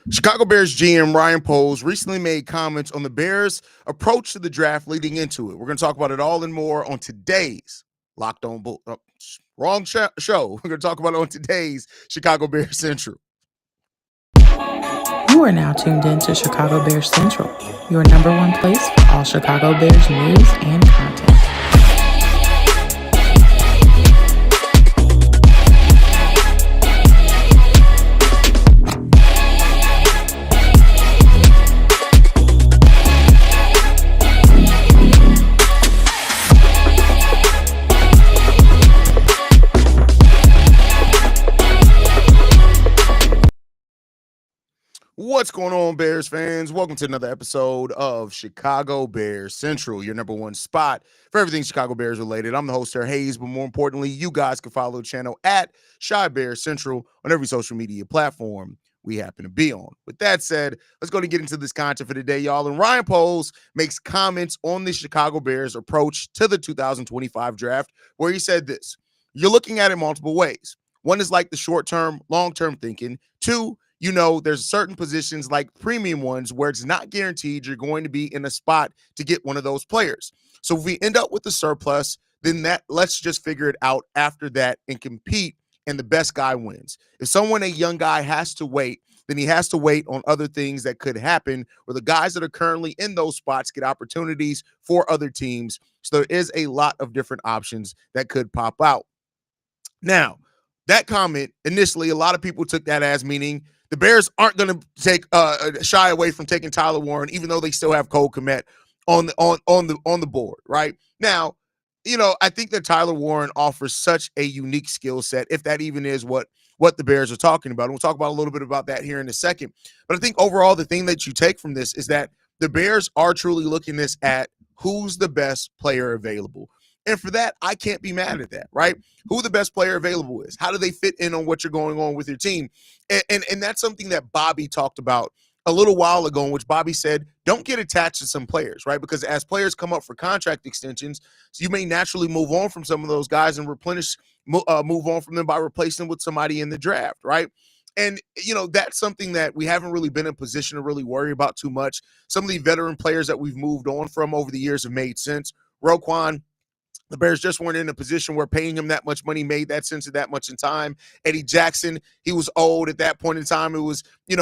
Chicago Bears GM Ryan Poles recently made comments on the Bears' approach to the draft leading into it. We're going to talk about it all and more on today's Locked On Bull. Show. We're going to talk about it on today's Chicago Bears Central. You are now tuned in to Chicago Bears Central, your number one place for all Chicago Bears news and content. What's going on, Bears fans? Welcome to another episode of Chicago Bears Central, your number one spot for everything Chicago Bears related. I'm the host, Sir Hayes, but more importantly, you guys can follow the channel at Chi Bears Central on every social media platform we happen to be on. With that said, let's go to get into this content for today, y'all. And Ryan Poles makes comments on the Chicago Bears' approach to the 2025 draft, where he said this: "You're looking at it multiple ways. One is like the short-term, long-term thinking. Two, there's certain positions like premium ones where it's not guaranteed you're going to be in a spot to get one of those players. So if we end up with a surplus, then let's just figure it out after that and compete, and the best guy wins. If a young guy has to wait, then he has to wait on other things that could happen where the guys that are currently in those spots get opportunities for other teams. So there is a lot of different options that could pop out." Now, that comment, initially, a lot of people took that as meaning the Bears aren't going to shy away from taking Tyler Warren, even though they still have Cole Kmet on the board. Right now, I think that Tyler Warren offers such a unique skill set, if that even is what the Bears are talking about. And we'll talk about a little bit about that here in a second. But I think overall, the thing that you take from this is that the Bears are truly looking this at who's the best player available. And for that, I can't be mad at that, right? Who the best player available is. How do they fit in on what you're going on with your team? And that's something that Bobby talked about a little while ago, in which Bobby said, don't get attached to some players, right? Because as players come up for contract extensions, so you may naturally move on from some of those guys and move on from them by replacing them with somebody in the draft, right? And, that's something that we haven't really been in position to really worry about too much. Some of the veteran players that we've moved on from over the years have made sense. Roquan, the Bears just weren't in a position where paying him that much money made that sense at that much in time. Eddie Jackson, he was old at that point in time. It was, it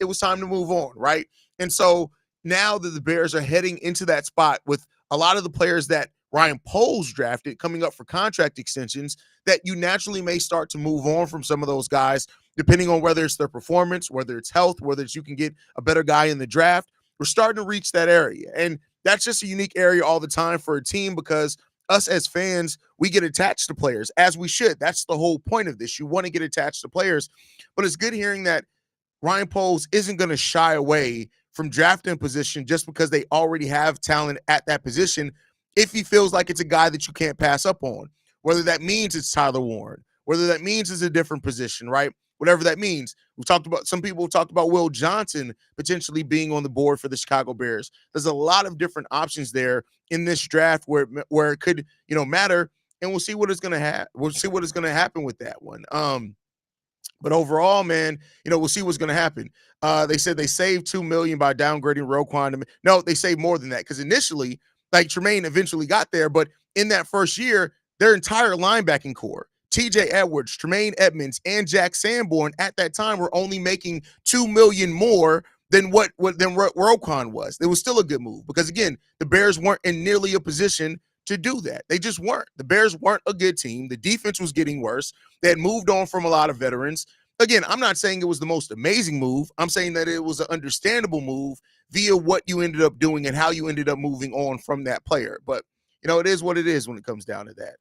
was time to move on, right? And so now that the Bears are heading into that spot with a lot of the players that Ryan Poles drafted coming up for contract extensions, that you naturally may start to move on from some of those guys, depending on whether it's their performance, whether it's health, whether it's you can get a better guy in the draft. We're starting to reach that area. And that's just a unique area all the time for a team, because us as fans, we get attached to players, as we should. That's the whole point of this. You want to get attached to players. But it's good hearing that Ryan Poles isn't going to shy away from drafting position just because they already have talent at that position, if he feels like it's a guy that you can't pass up on, whether that means it's Tyler Warren, whether that means it's a different position, right? Whatever that means. Some people talked about Will Johnson potentially being on the board for the Chicago Bears. There's a lot of different options there in this draft where it could, matter, and we'll see what is going to happen. We'll see what is going to happen with that one. But overall, man, we'll see what's going to happen. They said they saved $2 million by downgrading Roquan. No, they saved more than that, because initially, Tremaine eventually got there, but in that first year, their entire linebacking core, TJ Edwards, Tremaine Edmonds, and Jack Sanborn at that time were only making $2 million more than what Roquan was. It was still a good move, because again, the Bears weren't in nearly a position to do that. They just weren't. The Bears weren't a good team. The defense was getting worse. They had moved on from a lot of veterans. Again, I'm not saying it was the most amazing move. I'm saying that it was an understandable move via what you ended up doing and how you ended up moving on from that player. But, it is what it is when it comes down to that.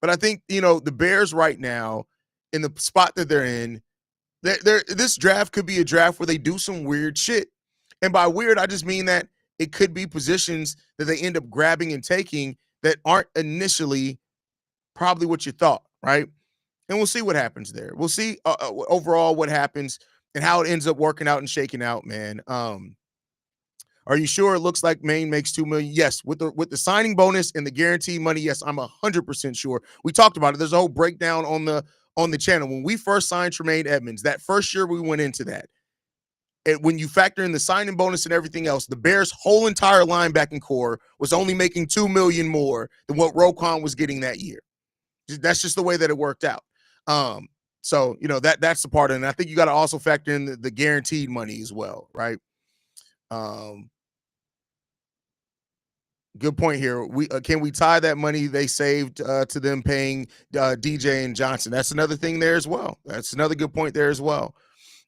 But I think, the Bears right now, in the spot that they're in, this draft could be a draft where they do some weird shit. And by weird, I just mean that it could be positions that they end up grabbing and taking that aren't initially probably what you thought, right? And we'll see what happens there. We'll see overall what happens and how it ends up working out and shaking out, man. Are you sure it looks like Maine makes $2 million? Yes, with the signing bonus and the guarantee money. Yes, I'm 100% sure. We talked about it. There's a whole breakdown on on the channel, when we first signed Tremaine Edmonds, that first year we went into that, when you factor in the signing bonus and everything else, the Bears' whole entire linebacking core was only making $2 million more than what Roquan was getting that year. That's just the way that it worked out. So that's the part, and I think you got to also factor in the guaranteed money as well, right? Good point here. Can we tie that money they saved to them paying DJ and Johnson? That's another thing there as well. That's another good point there as well.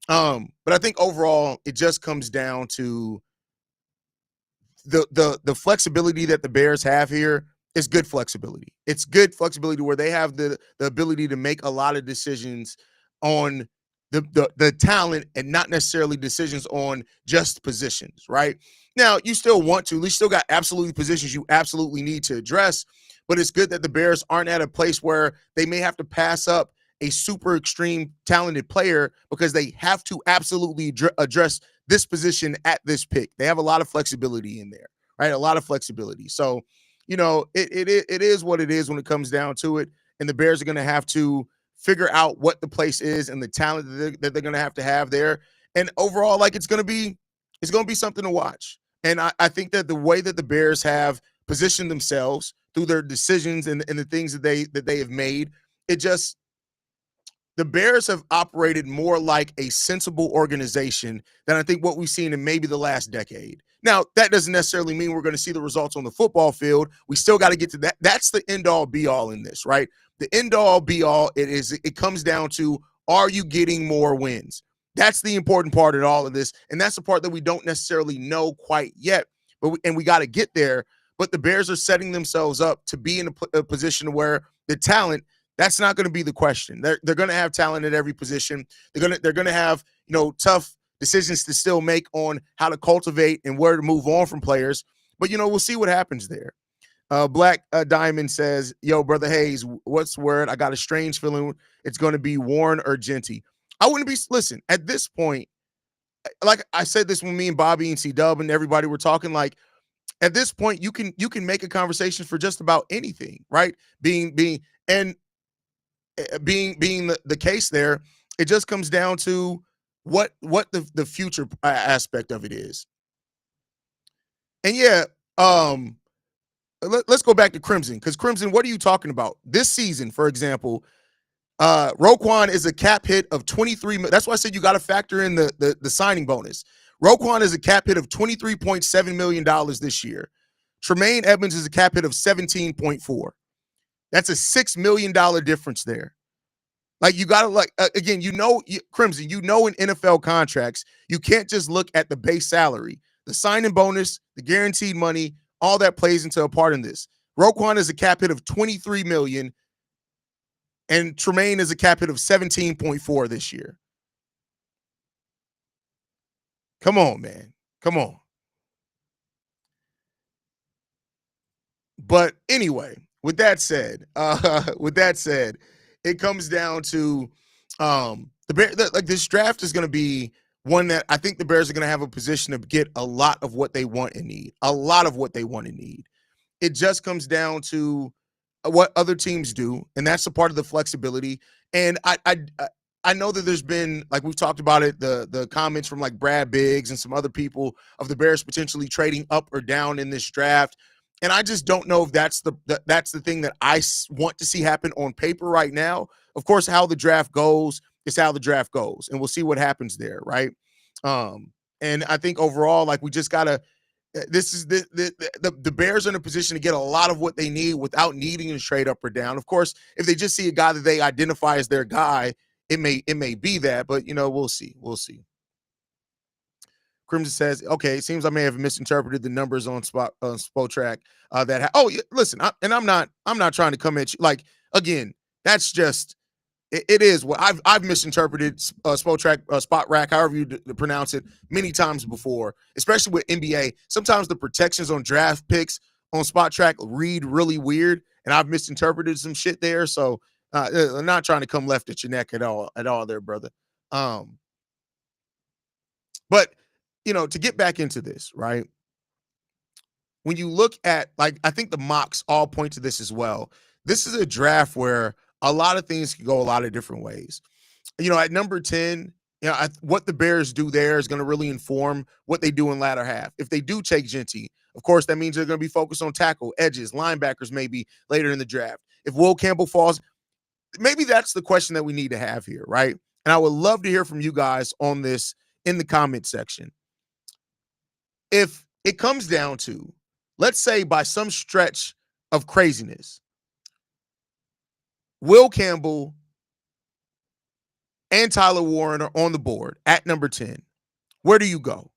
But I think overall, it just comes down to the flexibility that the Bears have here is good flexibility. It's good flexibility where they have the ability to make a lot of decisions on the talent and not necessarily decisions on just positions, right? Now, you still want to, you still got absolutely positions you absolutely need to address, but it's good that the Bears aren't at a place where they may have to pass up a super extreme talented player because they have to absolutely address this position at this pick. They have a lot of flexibility in there, right? A lot of flexibility. So, it is what it is when it comes down to it. And the Bears are going to have to figure out what the place is and the talent that they're going to have there. And overall, like it's going to be something to watch. And I think that the way that the Bears have positioned themselves through their decisions and the things that they have made, the Bears have operated more like a sensible organization than I think what we've seen in maybe the last decade. Now, that doesn't necessarily mean we're going to see the results on the football field. We still got to get to that. That's the end all be all in this, right? The end all be all it comes down to, are you getting more wins? That's the important part in all of this. And that's the part that we don't necessarily know quite yet, but we got to get there. But the Bears are setting themselves up to be in a position where the talent, that's not going to be the question. They're going to have talent at every position. They're going to have, tough decisions to still make on how to cultivate and where to move on from players. But, we'll see what happens there. Black Diamond says, yo, Brother Hayes, what's the word? I got a strange feeling it's going to be Warren or Genty. I wouldn't be, listen, at this point, like I said this when me and Bobby and C-Dub and everybody were talking, like, at this point, you can make a conversation for just about anything, right? Being the case there, it just comes down to what the future aspect of it is. And yeah, let's go back to Crimson, because Crimson, what are you talking about? This season, for example, Roquan is a cap hit of 23. That's why I said you got to factor in the signing bonus. Roquan is a cap hit of $23.7 million this year. Tremaine Edmonds is a cap hit of 17.4. That's a $6 million difference there. Like, you got to, again, Crimson, in NFL contracts, you can't just look at the base salary. The signing bonus, the guaranteed money, all that plays into a part in this. Roquan is a cap hit of $23 million, and Tremaine is a cap hit of 17.4 this year. Come on, man. Come on. But anyway, with that said, it comes down to this draft is going to be one that I think the Bears are going to have a position to get a lot of what they want and need. A lot of what they want and need. It just comes down to what other teams do, and that's a part of the flexibility. And I know that there's been, like we've talked about it, the comments from like Brad Biggs and some other people of the Bears potentially trading up or down in this draft. And I just don't know if that's the thing that I want to see happen on paper right now. Of course, how the draft goes is how the draft goes, and we'll see what happens there, right? And I think overall, like, we just gotta. This is the Bears are in a position to get a lot of what they need without needing to trade up or down. Of course, if they just see a guy that they identify as their guy, it may be that, but we'll see. We'll see. Crimson says, okay, it seems I may have misinterpreted the numbers on Spotrac. Listen, I'm not trying to come at you. Like, again, that's just it is what I've misinterpreted Spotrac, Spot Rack, however you pronounce it, many times before, especially with NBA. Sometimes the protections on draft picks on Spotrac read really weird, and I've misinterpreted some shit there. So I'm not trying to come left at your neck at all there, brother. But to get back into this, right? When you look at, like, I think the mocks all point to this as well. This is a draft where a lot of things can go a lot of different ways. At number 10, what the Bears do there is going to really inform what they do in latter half. If they do take Genty, of course, that means they're going to be focused on tackle, edges, linebackers, maybe later in the draft. If Will Campbell falls, maybe that's the question that we need to have here, right? And I would love to hear from you guys on this in the comment section. If it comes down to, let's say by some stretch of craziness, Will Campbell and Tyler Warren are on the board at number 10, where do you go?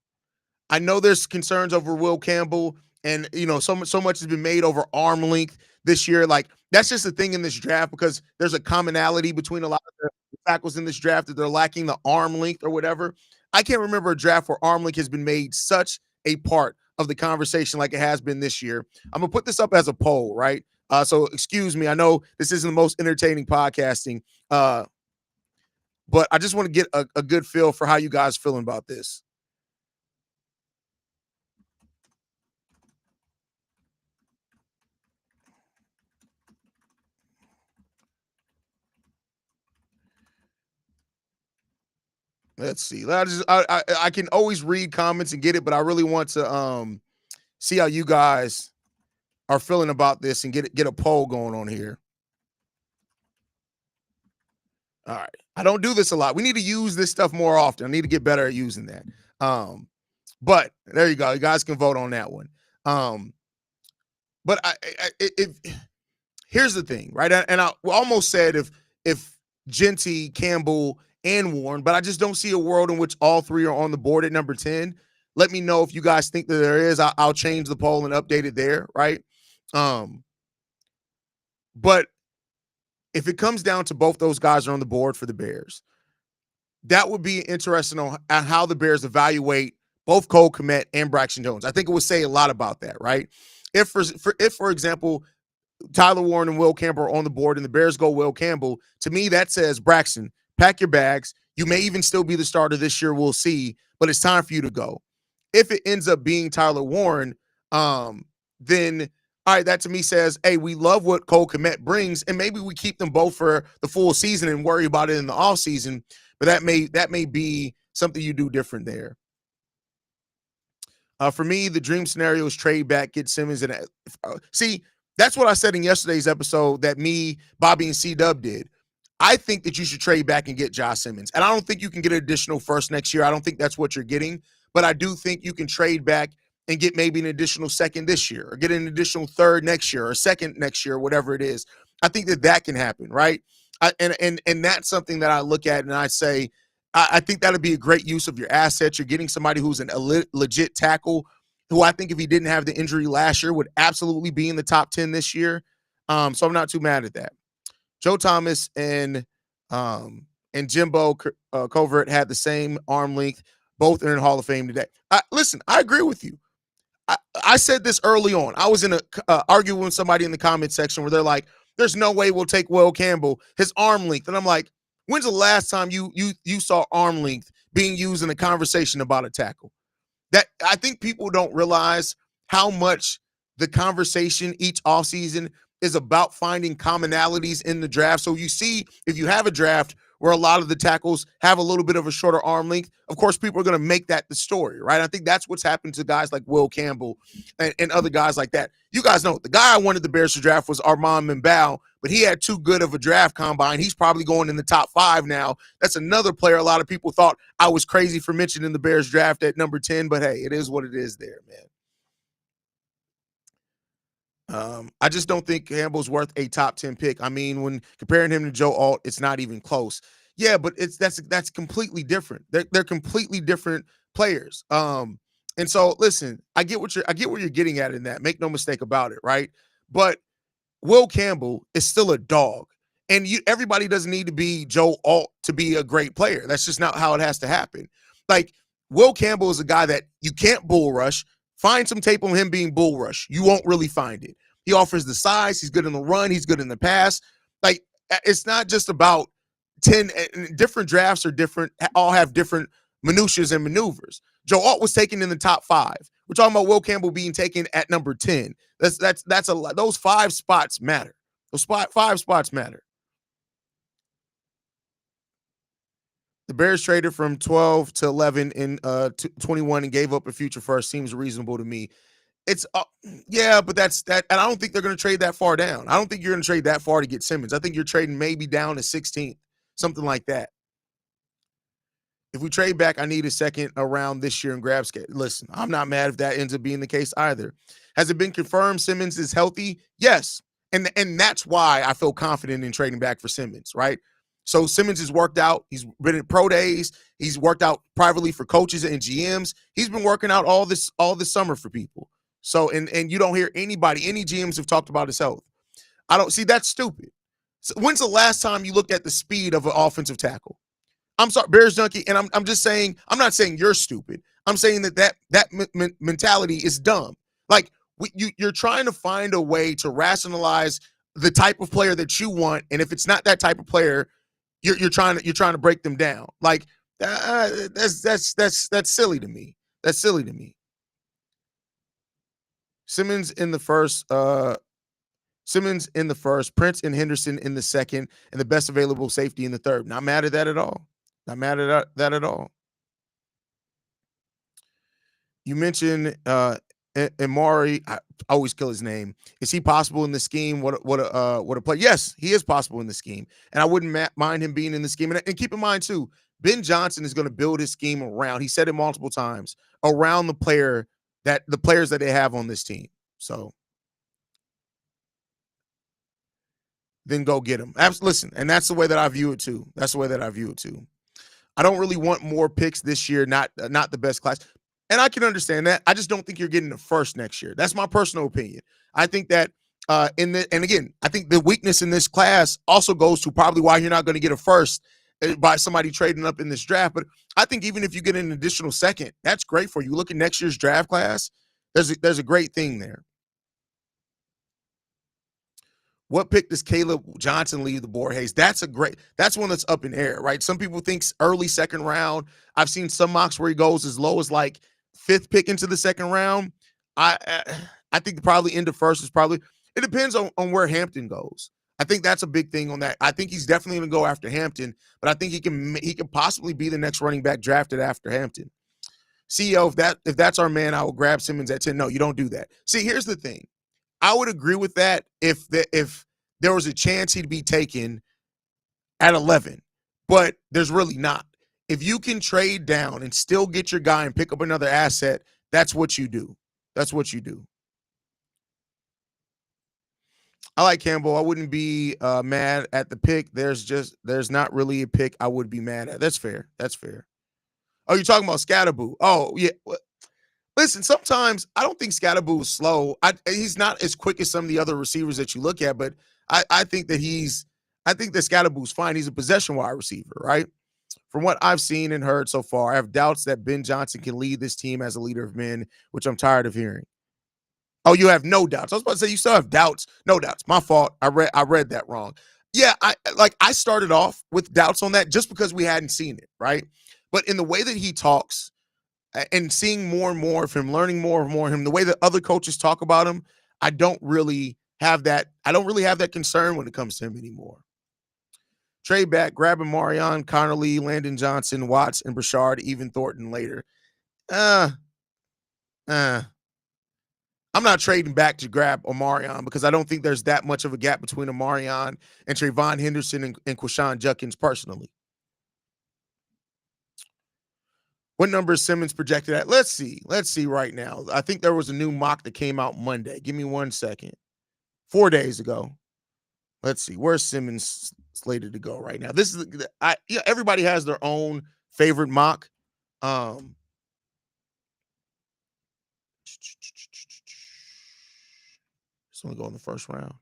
I know there's concerns over Will Campbell, and so much has been made over arm length this year. Like, that's just the thing in this draft, because there's a commonality between a lot of the tackles in this draft that they're lacking the arm length or whatever. I can't remember a draft where arm length has been made such a part of the conversation like it has been this year. I'm gonna put this up as a poll, right? So excuse me. I know this isn't the most entertaining podcasting, but I just want to get a good feel for how you guys feeling about this. Let's see. I can always read comments and get it, but I really want to see how you guys are feeling about this and get a poll going on here. All right. I don't do this a lot. We need to use this stuff more often. I need to get better at using that. But there you go. You guys can vote on that one. But here's the thing, right? And I almost said if Genty, Campbell, and Warren, but I just don't see a world in which all three are on the board at number 10. Let me know if you guys think that there is. I'll change the poll and update it there, right? But if it comes down to both those guys are on the board for the Bears, that would be interesting on how the Bears evaluate both Cole Kmet and Braxton Jones. I think it would say a lot about that, right? If, for example, Tyler Warren and Will Campbell are on the board and the Bears go Will Campbell, to me, that says, Braxton, pack your bags. You may even still be the starter this year. We'll see, but it's time for you to go. If it ends up being Tyler Warren, then all right, that to me says, hey, we love what Cole Kmet brings, and maybe we keep them both for the full season and worry about it in the offseason. But that may be something you do different there. For me, the dream scenario is trade back, get Simmons, and see, that's what I said in yesterday's episode that me, Bobby, and C-Dub did. I think that you should trade back and get Josh Simmons. And I don't think you can get an additional first next year. I don't think that's what you're getting. But I do think you can trade back and get maybe an additional second this year, or get an additional third next year, or second next year, whatever it is. I think that can happen, right? And that's something that I look at and I say, I think that'll be a great use of your assets. You're getting somebody who's a legit tackle, who I think if he didn't have the injury last year would absolutely be in the top 10 this year. So I'm not too mad at that. Joe Thomas and Jimbo Covert had the same arm length. Both are in Hall of Fame today. Listen, I agree with you. I said this early on. I was in a arguing with somebody in the comment section where they're like, there's no way we'll take Will Campbell, his arm length. And I'm like, when's the last time you saw arm length being used in a conversation about a tackle? That I think people don't realize how much the conversation each offseason is about finding commonalities in the draft. So you see, if you have a draft where a lot of the tackles have a little bit of a shorter arm length, of course, people are going to make that the story, right? I think that's what's happened to guys like Will Campbell and other guys like that. You guys know, the guy I wanted the Bears to draft was Armand Membao, but he had too good of a draft combine. He's probably going in the top 5 now. That's another player a lot of people thought I was crazy for mentioning the Bears draft at number 10, but hey, it is what it is there, man. I just don't think Campbell's worth a top 10 pick. I mean, when comparing him to Joe Alt, it's not even close. Yeah, but that's completely different. They're completely different players. And so listen, I get what you're getting at in that. Make no mistake about it, right? But Will Campbell is still a dog. And everybody doesn't need to be Joe Alt to be a great player. That's just not how it has to happen. Like, Will Campbell is a guy that you can't bull rush. Find some tape on him being bull rush. You won't really find it. He offers the size. He's good in the run. He's good in the pass. Like, it's not just about 10 different drafts are different, all have different minutiae and maneuvers. Joe Alt was taken in the top 5. We're talking about Will Campbell being taken at number 10. That's a lot. Those 5 spots matter. Those 5 spots matter. The Bears traded from 12 to 11 in 21 and gave up a future first. Seems reasonable to me. It's yeah, but that's that, and I don't think they're going to trade that far down. I don't think you're going to trade that far to get Simmons. I think you're trading maybe down to 16th, something like that. If we trade back, I need a second around this year and grab skate. Listen, I'm not mad if that ends up being the case either. Has it been confirmed Simmons is healthy? Yes. And that's why I feel confident in trading back for Simmons, right? So Simmons has worked out. He's been in pro days. He's worked out privately for coaches and GMs. He's been working out all this summer for people. So and you don't hear any GMs have talked about his health. I don't see that's stupid. So when's the last time you looked at the speed of an offensive tackle? I'm sorry, Bears Junkie, and I'm just saying, I'm not saying you're stupid. I'm saying that mentality is dumb. Like you're trying to find a way to rationalize the type of player that you want, and if it's not that type of player, you're trying to break them down. Like that's silly to me. That's silly to me. Simmons in the first. Simmons in the first, Prince and Henderson in the second, and the best available safety in the third. Not mad at that at all. Not mad at that at all. You mentioned Amari. I always kill his name. Is he possible in the scheme? What a play? Yes, he is possible in the scheme, and I wouldn't mind him being in the scheme. And keep in mind too, Ben Johnson is going to build his scheme around. He said it multiple times around the players that they have on this team. So then go get him. Listen, and that's the way that I view it too. I don't really want more picks this year, not the best class. And I can understand that. I just don't think you're getting the first next year. That's my personal opinion. I think that and again, I think the weakness in this class also goes to probably why you're not going to get a first by somebody trading up in this draft. But I think even if you get an additional second, that's great for you. Look at next year's draft class. There's a great thing there. What pick does Caleb Johnson leave the board, Hayes? That's one that's up in air, right? Some people think early second round. I've seen some mocks where he goes as low as like fifth pick into the second round. I think probably into first is probably, it depends on where Hampton goes. I think that's a big thing on that. I think he's definitely going to go after Hampton, but I think he can possibly be the next running back drafted after Hampton. CEO, if that's our man, I will grab Simmons at 10. No, you don't do that. See, here's the thing. I would agree with that if there was a chance he'd be taken at 11, but there's really not. If you can trade down and still get your guy and pick up another asset, that's what you do. That's what you do. I like Campbell. I wouldn't be mad at the pick. There's not really a pick I would be mad at. That's fair. Oh, you're talking about Scatterboo. Oh, yeah. Listen, sometimes I don't think Scatterboo is slow. He's not as quick as some of the other receivers that you look at, but I think that Scatterboo's fine. He's a possession wide receiver, right? From what I've seen and heard so far, I have doubts that Ben Johnson can lead this team as a leader of men, which I'm tired of hearing. Oh, you have no doubts. I was about to say you still have doubts. No doubts. My fault. I read that wrong. Yeah, I started off with doubts on that just because we hadn't seen it, right? But in the way that he talks, and seeing more and more of him, learning more and more of him, the way that other coaches talk about him, I don't really have that concern when it comes to him anymore. Trade back, grabbing Marion, Connerly, Landon Johnson, Watts, and Brashard, even Thornton later. I'm not trading back to grab Omarion because I don't think there's that much of a gap between Omarion and Trayvon Henderson and Quashawn Judkins personally. What number is Simmons projected at? Let's see right now. I think there was a new mock that came out Monday. Give me 1 second. 4 days ago. Let's see. Where's Simmons slated to go right now? This is everybody has their own favorite mock. It's only go in the first round.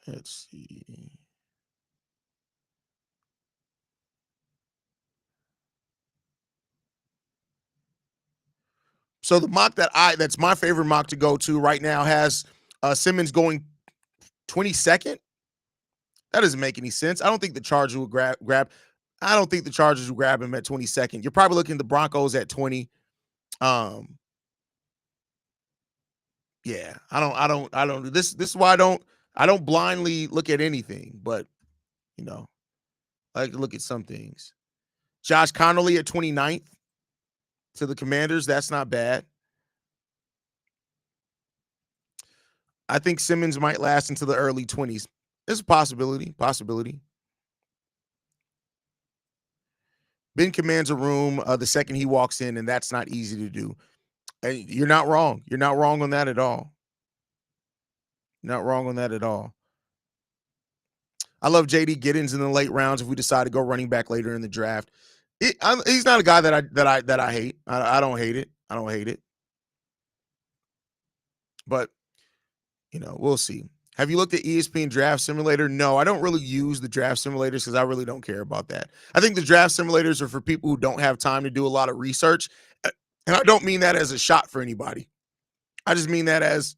Let's see. So the mock that's my favorite mock to go to right now has Simmons going 22nd. That doesn't make any sense. I don't think the Chargers will grab. I don't think the Chargers will grab him at 22nd. You're probably looking at the Broncos at 20. Yeah, I don't. This is why I don't blindly look at anything. But I like to look at some things. Josh Connolly at 29th to the Commanders. That's not bad. I think Simmons might last into the early 20s. It's a possibility. Ben commands a room the second he walks in, and that's not easy to do. And you're not wrong. You're not wrong on that at all. Not wrong on that at all. I love JD Giddens in the late rounds if we decide to go running back later in the draft. He's not a guy that I hate. I don't hate it. I don't hate it. But we'll see. Have you looked at ESPN Draft Simulator? No, I don't really use the draft simulators because I really don't care about that. I think the draft simulators are for people who don't have time to do a lot of research. And I don't mean that as a shot for anybody. I just mean that as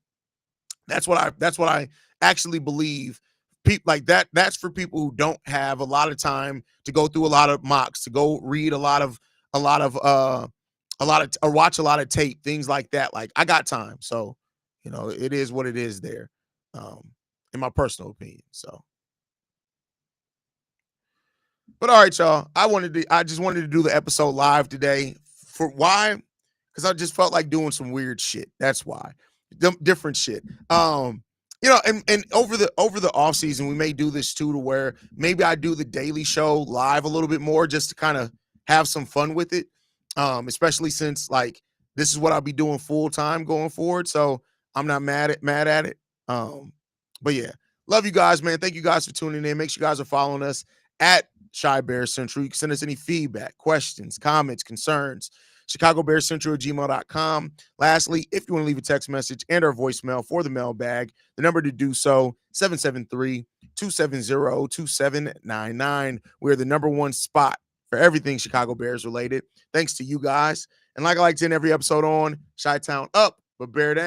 that's what I actually believe. People like that. That's for people who don't have a lot of time to go through a lot of mocks, to go read or watch a lot of tape, things like that. Like I got time, so it is what it is there, in my personal opinion. So, but all right, y'all. I just wanted to do the episode live today. For why? Because I just felt like doing some weird shit. That's why. Different shit. And over the off season, we may do this too, to where maybe I do the daily show live a little bit more just to kind of have some fun with it. Especially since like this is what I'll be doing full time going forward. So I'm not mad at it. But yeah, love you guys, man. Thank you guys for tuning in. Make sure you guys are following us at Shy Bear Central. You can send us any feedback, questions, comments, concerns. ChicagoBearsCentral@gmail.com. Lastly, if you want to leave a text message and our voicemail for the mailbag, the number to do so, 773-270-2799. We're the number one spot for everything Chicago Bears related. Thanks to you guys. And like I like to end every episode on, Chi-Town up, but bear down.